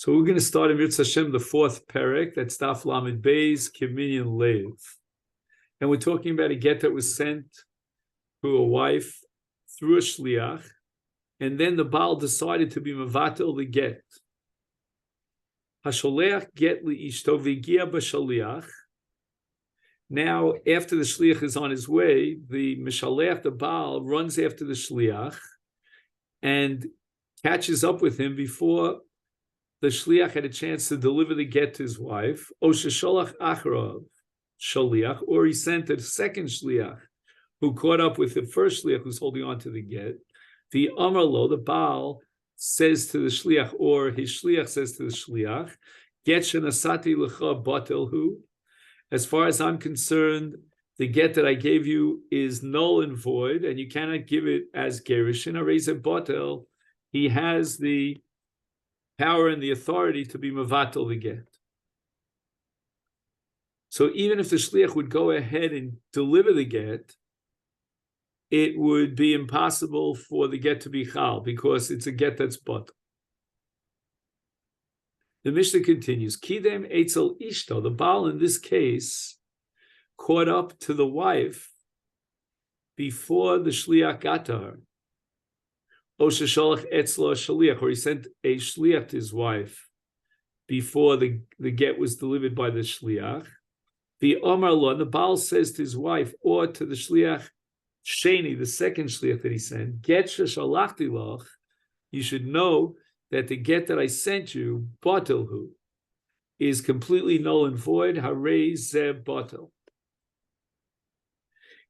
So we're going to start in Mitzvah Hashem, the fourth perek, that's Daf Lamed Beis, Kiminyan Lev. And we're talking about a get that was sent to a wife through a shliach, and then the Baal decided to be mevatel the get. Hasholeach get li'ishto v'gia b'shaliach. Now, after the shliach is on his way, the Mishaleach, the Baal, runs after the shliach and catches up with him before the shliach had a chance to deliver the get to his wife. O shesholach acharav shaliach, or he sent a second shliach who caught up with the first shliach who's holding on to the get. The Amarlo, the Baal, says to the shliach, or his shliach says to the shliach, get shenasati lecha batelhu. As far as I'm concerned, the get that I gave you is null and void, and you cannot give it as gerushin. Areza batel, he has the power and the authority to be mevatel the get. So even if the shliach would go ahead and deliver the get, it would be impossible for the get to be chal because it's a get that's batel. The Mishnah continues, Kidem etzel ishto, the Baal in this case caught up to the wife before the shliach got to her. O shesholach etzlo shaliach, or he sent a shliach to his wife before the get was delivered by the shliach. The Omar lo, the Baal says to his wife or to the shliach sheni, the second shliach that he sent, get shesholachti loch, you should know that the get that I sent you, batelhu, is completely null and void. Harei ze batel.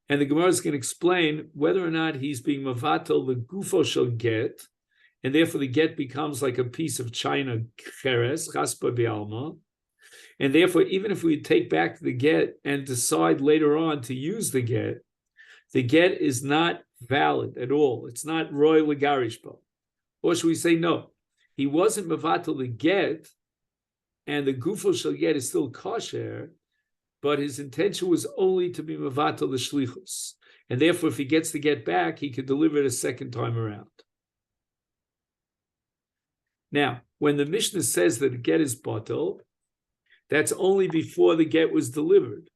And the Gemara is going to explain whether or not he's being mavatel the gufo shel get, and therefore the get becomes like a piece of china cheres, chaspa bialma, and therefore even if we take back the get and decide later on to use the get is not valid at all. It's not roy legarishbo. Or should we say no? He wasn't mevatel the get, and the gufo shel get is still kosher, but his intention was only to be mevatel the shlichus, and therefore, if he gets the get back, he could deliver it a second time around. Now, when the Mishnah says that the get is batel, that's only before the get was delivered.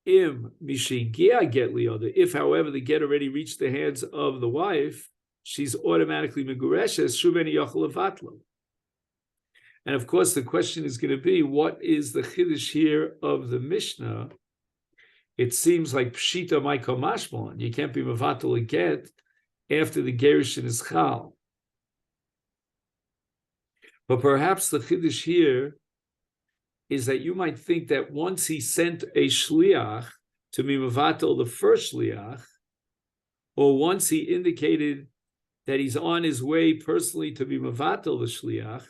Im mishigia get liyoda. If, however, the get already reached the hands of the wife, she's automatically megureshes, shuveni yochel levatlo. And of course, the question is going to be, what is the chiddush here of the Mishnah? It seems like pshita maiko mashmon. You can't be mevatel a get after the gerushin is chal. But perhaps the chiddush here is that you might think that once he sent a shliach to be mevatel the first shliach, or once he indicated that he's on his way personally to be mevatel the shliach,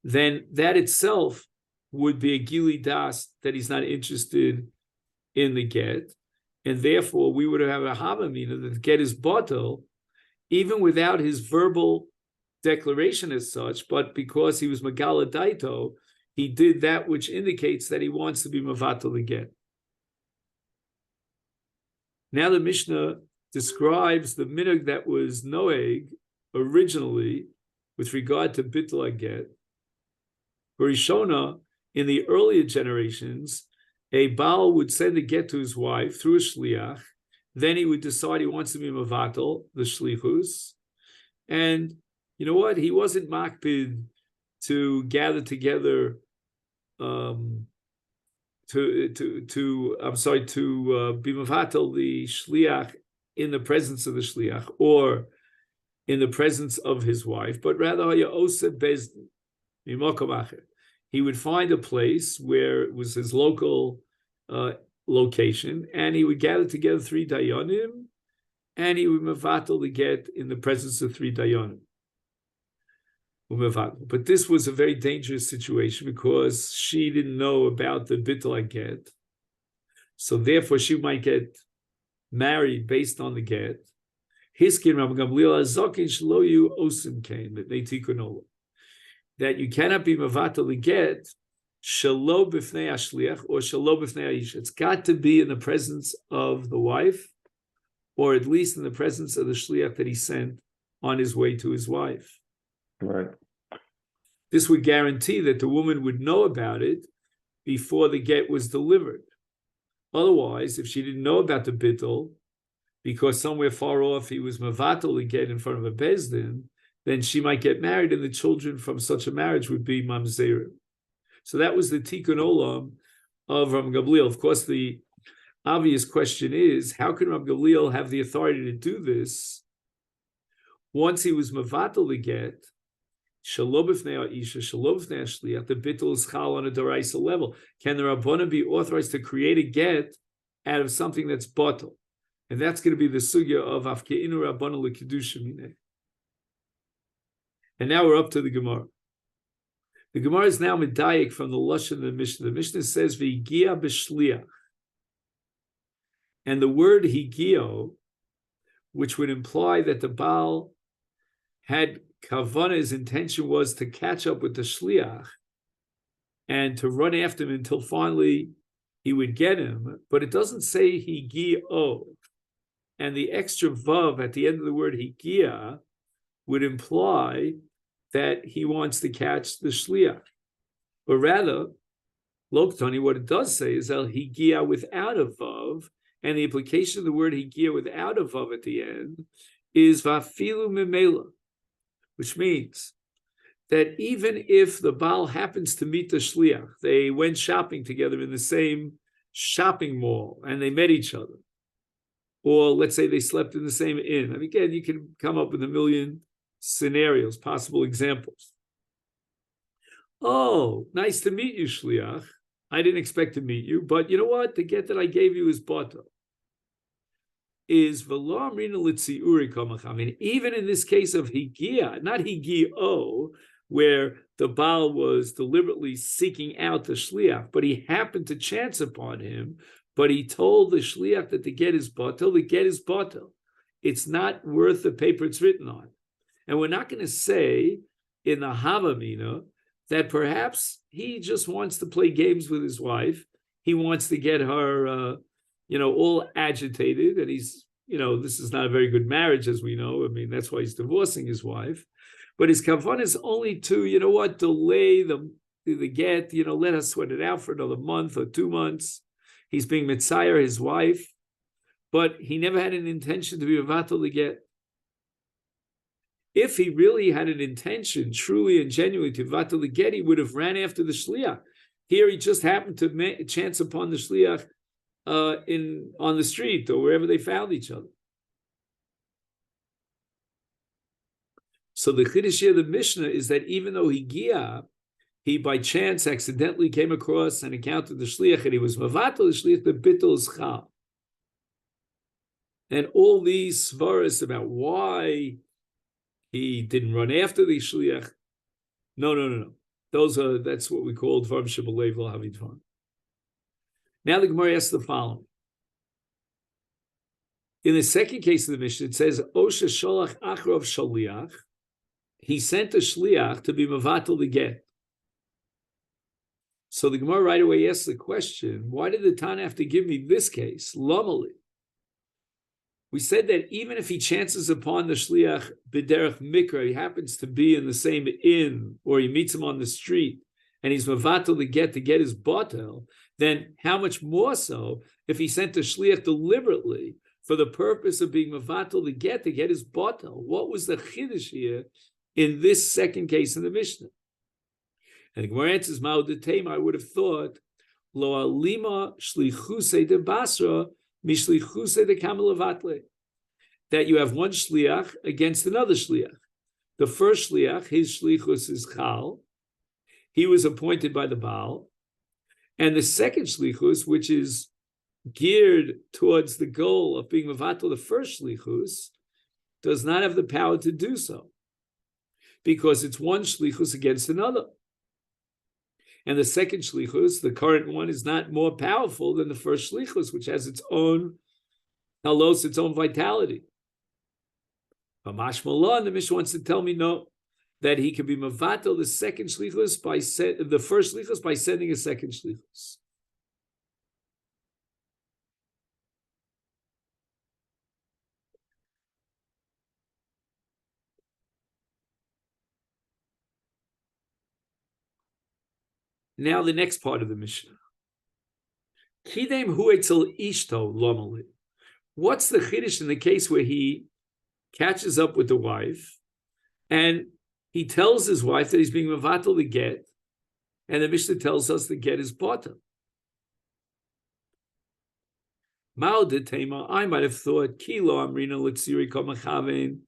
then that itself would be a gili das that he's not interested in the get, and therefore we would have a havamina that the get is batel, even without his verbal declaration as such, but because he was megala daito, he did that which indicates that he wants to be mevatel the get. Now the Mishnah describes the minhag that was noeg originally with regard to bittul get. Barishona, in the earlier generations, a Baal would send a get to his wife through a shliach. Then he would decide he wants to be mevatel the shlichus, and you know what? He wasn't makpid to gather together to be mevatel the shliach in the presence of the shliach or in the presence of his wife, but rather he would find a place where it was his local location, and he would gather together 3 dayanim, and he would mevatel the get in the presence of 3 dayanim. But this was a very dangerous situation because she didn't know about the bittul get, so therefore she might get married based on the get. Hiskin Rabbi Gamliel azokin shloyu osim came that they tikunola, that you cannot be mevatel the get shelo b'fnei ashliach or shelo b'fnei aish. It's got to be in the presence of the wife, or at least in the presence of the shliach that he sent on his way to his wife. Right. This would guarantee that the woman would know about it before the get was delivered. Otherwise, if she didn't know about the bittul, because somewhere far off he was mavatal to get in front of a bezdin, then she might get married, and the children from such a marriage would be mamzerim. So that was the tikkun olam of Ram Gamliel. Of course, the obvious question is, how can Ram Gamliel have the authority to do this once he was mavatal to get? Shalom b'fnei isha, shalom b'fnei shliach. The bittul is chal on a deraisa level. Can the rabbana be authorized to create a get out of something that's batal? And that's going to be the sugya of afkeinu rabbana l'kedusha mineh. And now we're up to the Gemara. The Gemara is now medayik from the lashon of the Mishnah. The Mishnah says v'higia b'shliach, and the word higio, which would imply that the Baal had kavana, his intention was to catch up with the shliach and to run after him until finally he would get him, but it doesn't say higio. And the extra vav at the end of the word higia would imply that he wants to catch the shliach. But rather, Loktoni, what it does say is el higia without a vav, and the implication of the word higia without a vav at the end is vafilu memela, which means that even if the Baal happens to meet the shliach, they went shopping together in the same shopping mall and they met each other, or let's say they slept in the same inn. I mean, again, you can come up with a million scenarios, possible examples. Oh, nice to meet you, shliach. I didn't expect to meet you, but you know what? The get that I gave you is bata. Is v'lo amrina l'tziuri kamacham. I mean, even in this case of higia, not higio, where the Baal was deliberately seeking out the shliach, but he happened to chance upon him, but he told the shliach that the get is batel, the get is batel. It's not worth the paper it's written on. And we're not going to say in the Havamina that perhaps he just wants to play games with his wife. He wants to get her, all agitated. And he's, this is not a very good marriage, as we know. I mean, that's why he's divorcing his wife. But his kavan is only to, delay the get, let us sweat it out for another month or 2 months. He's being mitzayer his wife, but he never had an intention to be avatal to get. If he really had an intention, truly and genuinely, to vatal to get, he would have ran after the shliach. Here, he just happened to chance upon the shliach on the street or wherever they found each other. So the chiddush of the Mishnah is that even though he by chance accidentally came across and encountered the shliach and he was mavatal the shliach, the bittul is chal. And all these svaras about why he didn't run after the shliach, no. That's what we call dvarim shebalev lo havi dvarim. Now the Gemara asks the following. In the second case of the Mishnah, it says, Osha sholach achrov shaliach, he sent a shliach to be mavatal the get. So the Gemara right away asks the question, why did the Tana have to give me this case, Lomali? We said that even if he chances upon the shliach b'derech mikra, he happens to be in the same inn, or he meets him on the street, and he's mavatal to get his batel, then how much more so if he sent a shliach deliberately for the purpose of being mavatal to get his batel? What was the chiddush here in this second case in the Mishnah? And the Gemara answers, Ma'odetema, I would have thought, Lo alima shlichuse de basra mishlichuse de kamelavatle, that you have one shliach against another shliach. The first shliach, his shlichus is chal. He was appointed by the Baal. And the second shlichus, which is geared towards the goal of being mavatal, the first shlichus, does not have the power to do so, because it's one shlichus against another. And the second shlichus, the current one, is not more powerful than the first shlichus, which has its own halos, its own vitality. But Mashmallah, the Mishnah wants to tell me no, that he can be mavatal the second shlichus the first shlichus by sending a second shlichus. Now the next part of the Mishnah. Kidem hu etzel ishto lomali. What's the chiddush in the case where he catches up with the wife and he tells his wife that he's being mevatel the get, and the Mishnah tells us the get is bata? I might have thought kilo amrina litziri kamachaven.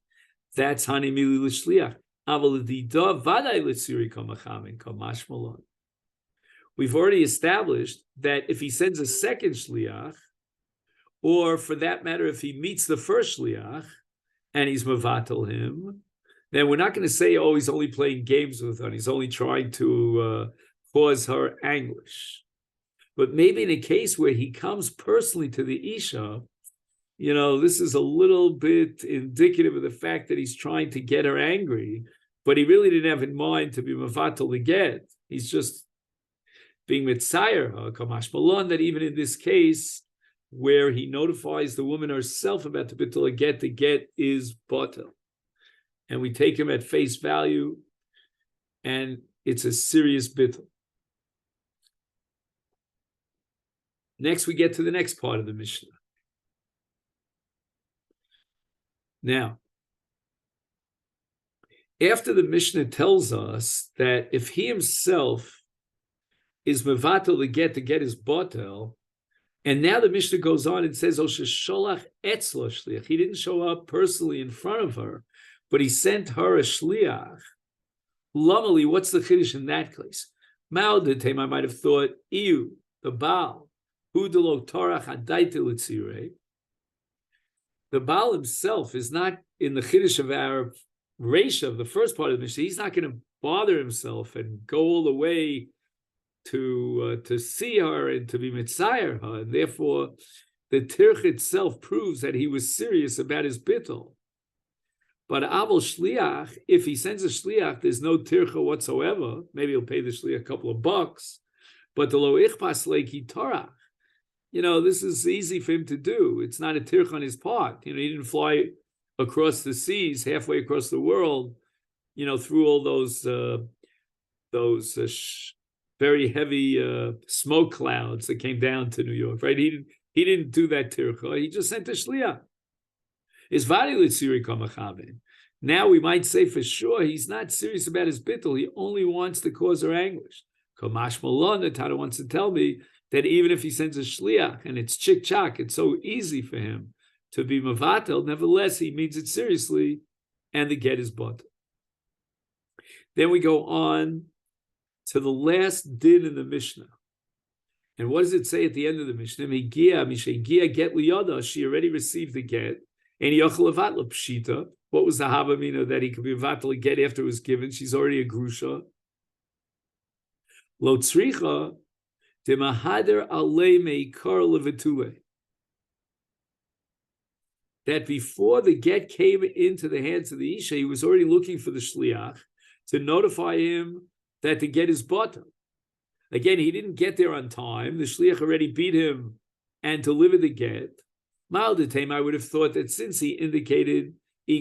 That's hani mili l'shliach. Aval l'dida vaday litziri kamachaven kamash malon. We've already established that if he sends a second shliach, or for that matter, if he meets the first shliach and he's mevatel him, then we're not going to say, oh, he's only playing games with her and he's only trying to cause her anguish. But maybe in a case where he comes personally to the Isha, this is a little bit indicative of the fact that he's trying to get her angry, but he really didn't have in mind to be mevatel the get. He's just being mitzayer her, kamash malon, that even in this case, where he notifies the woman herself about the bittul get, the get is batel. And we take him at face value, and it's a serious bittul. Next, we get to the next part of the Mishnah. Now, after the Mishnah tells us that if he himself is mevatel the get is batel, and now the Mishnah goes on and says, "Sholach etzlo shliach." He didn't show up personally in front of her, but he sent her a shliach. Lamali, what's the chiddush in that case? Ma'odetem, I might have thought, iu, the Baal, hu delo torach adaita l'tzirei. The Baal himself is not in the chiddush of our Reisha of the first part of the Mishnah. He's not going to bother himself and go all the way to see her and to be mitzayer her, and therefore the tirch itself proves that he was serious about his bittul. But aval shliach, if he sends a shliach, there's no tircha whatsoever. Maybe he'll pay the shliach a couple of bucks, but the lo ichpas leiki torah. This is easy for him to do. It's not a tircha on his part. He didn't fly across the seas, halfway across the world, through all those very heavy smoke clouds that came down to New York, right? He didn't do that tircha. He just sent a shliach. Now we might say for sure he's not serious about his bittul. He only wants to cause her anguish. Kamash malon, the Tana wants to tell me that even if he sends a shliach and it's chick-chak, it's so easy for him to be mevatel, nevertheless he means it seriously, and the get is bought. Then we go on to the last din in the Mishnah. And what does it say at the end of the Mishnah? Get liyada, she already received the get. And pshita. What was the havamina that he could be mevatel get after it was given? She's already a grusha. Lo tzricha demahader alei meikar levetule. That before the get came into the hands of the isha, he was already looking for the shliach to notify him that the get is bata. Again, he didn't get there on time. The shliach already beat him and delivered the get. Maldatem, I would have thought that since he indicated he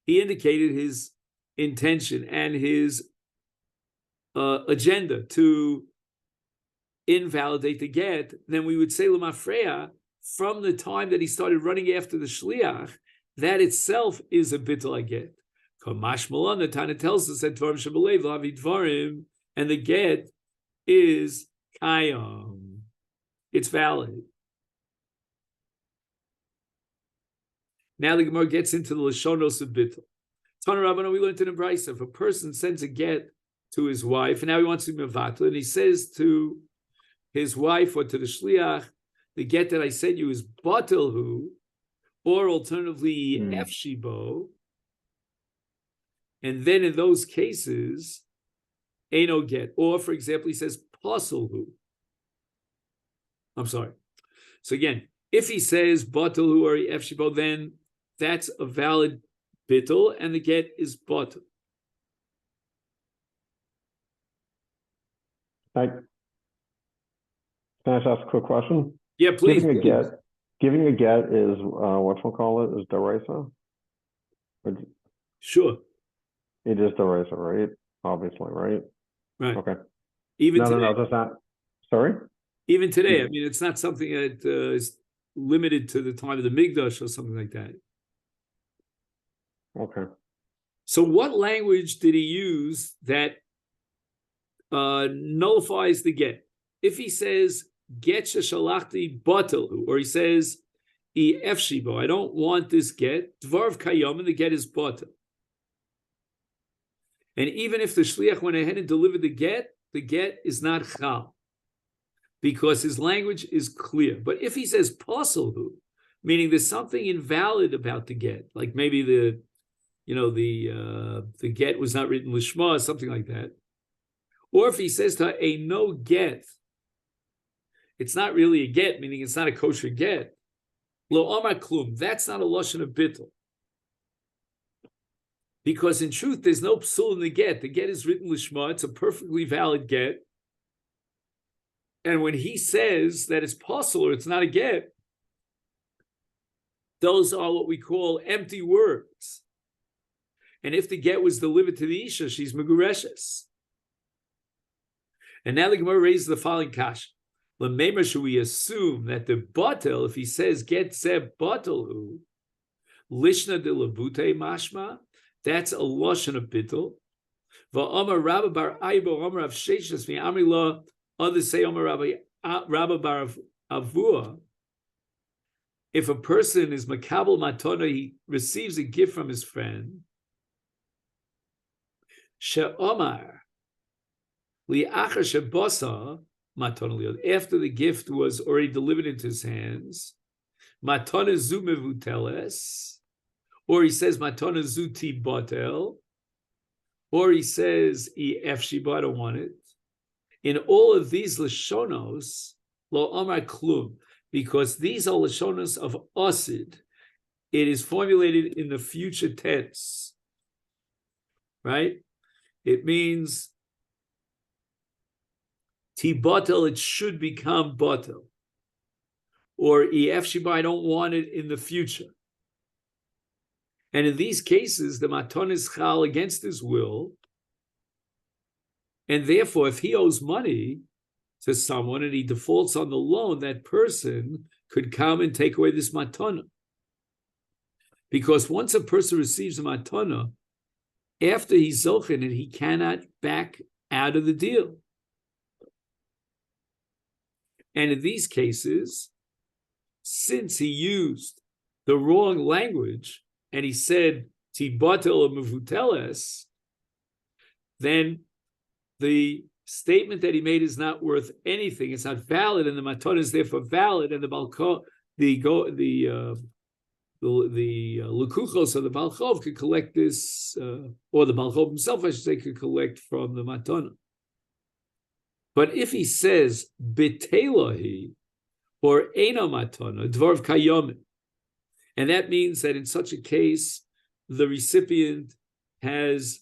indicated his intention and his agenda to invalidate the get, then we would say l'mafreya, from the time that he started running after the shliach, that itself is a bittul get. Kamash malon, the Tana tells us that dvarim shebelev lavi dvarim, and the get is kayam. It's valid. Now the Gemara gets into the Lashonos of Bittul. Tana Rabbana, we learned in the Brisa, if a person sends a get to his wife, and now he wants to be mevatel, and he says to his wife or to the shliach, the get that I sent you is batilhu, or alternatively efshibo, and then in those cases, eno get. Or, for example, he says pasulhu. I'm sorry. So again, if he says batilhu or efshibo, then that's a valid bittul, and the get is batil. Can I just ask a quick question? Yeah, please. Giving a get is whatchamacallit, is deraisa? Sure. It is deraisa, right? obviously, right? Right. Okay. Even No, today, does that, sorry? even today, I mean, it's not something that is limited to the time of the Mikdash or something like that. Okay. So what language did he use that nullifies the get? If he says, get sheshalachti batel, or he says, efshibo, I don't want this get, dvarv kayom, and the get is batel. And even if the shliach went ahead and delivered the get is not chal, because his language is clear. But if he says pasulhu, meaning there's something invalid about the get, like maybe the get was not written lishma, something like that. Or if he says to a no get, it's not really a get, meaning it's not a kosher get. Lo amar klum, that's not a lashon of bittul. Because in truth, there's no psul in the get. The get is written lishma, it's a perfectly valid get. And when he says that it's pasul or it's not a get, those are what we call empty words. And if the get was delivered to the Isha, she's Megureshes. And now the Gemara raises the following kash. L'meimer, should we assume that the batel, if he says get zeb batelhu, lishna de labute mashma, that's a lashon of bittul. Va'amar Rabba bar Aibo, Amar of Sheshes, Amri la, others say Amar Rabba bar Avua. If a person is makabel matona, he receives a gift from his friend. She'omar li'achar shebasa matona liot. After the gift was already delivered into his hands, matona zu mevuteles, or he says matona zu ti batel, or he says efshiba, I don't want it. In all of these lashonos, lo amar klum, because these are lashonos of asid. It is formulated in the future tense, right? It means ti batel, it should become batel, or efshiba, I don't want it in the future. And in these cases, the maton is chal against his will, and therefore, if he owes money to someone and he defaults on the loan, that person could come and take away this matana. Because once a person receives a matana, after he's zochin it, he cannot back out of the deal. And in these cases, since he used the wrong language and he said tibatel or mevuteles, then the statement that he made is not worth anything. It's not valid, and the matana is therefore valid, and the lukuchos of the balchov could collect this, or the balchov himself, I should say, could collect from the matana. But if he says betelahi or eno matana dvarv kayomin, and that means that in such a case the recipient has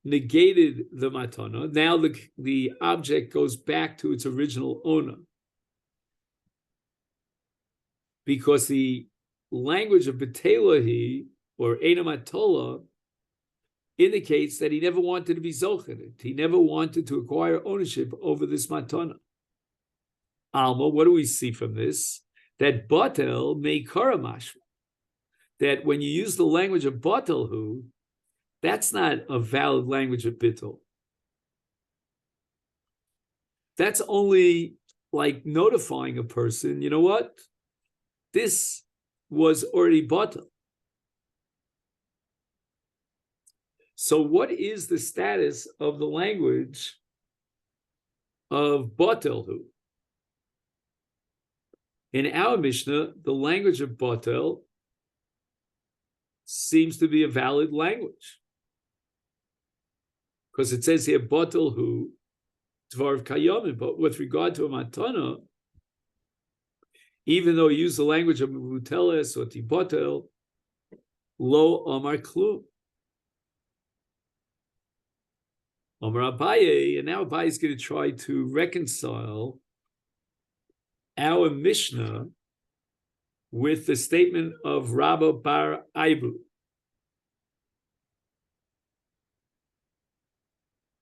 negated the matana. Now the object goes back to its original owner, because the language of betelahi or enamatola indicates that he never wanted to be zochen. He never wanted to acquire ownership over this matana. Alma, what do we see from this? That batel may karamashma. That when you use the language of batelhu, that's not a valid language of bittul. That's only like notifying a person, you know what? This was already batel. So what is the status of the language of batelhu? In our Mishnah, the language of batel seems to be a valid language, because it says here batel dvarv kayamin. But with regard to a matana, even though he used the language of mevuteles or tibatel, lo amar klum. Amar Abaye, and now Abaye is going to try to reconcile our Mishnah with the statement of Rabba bar Aibu.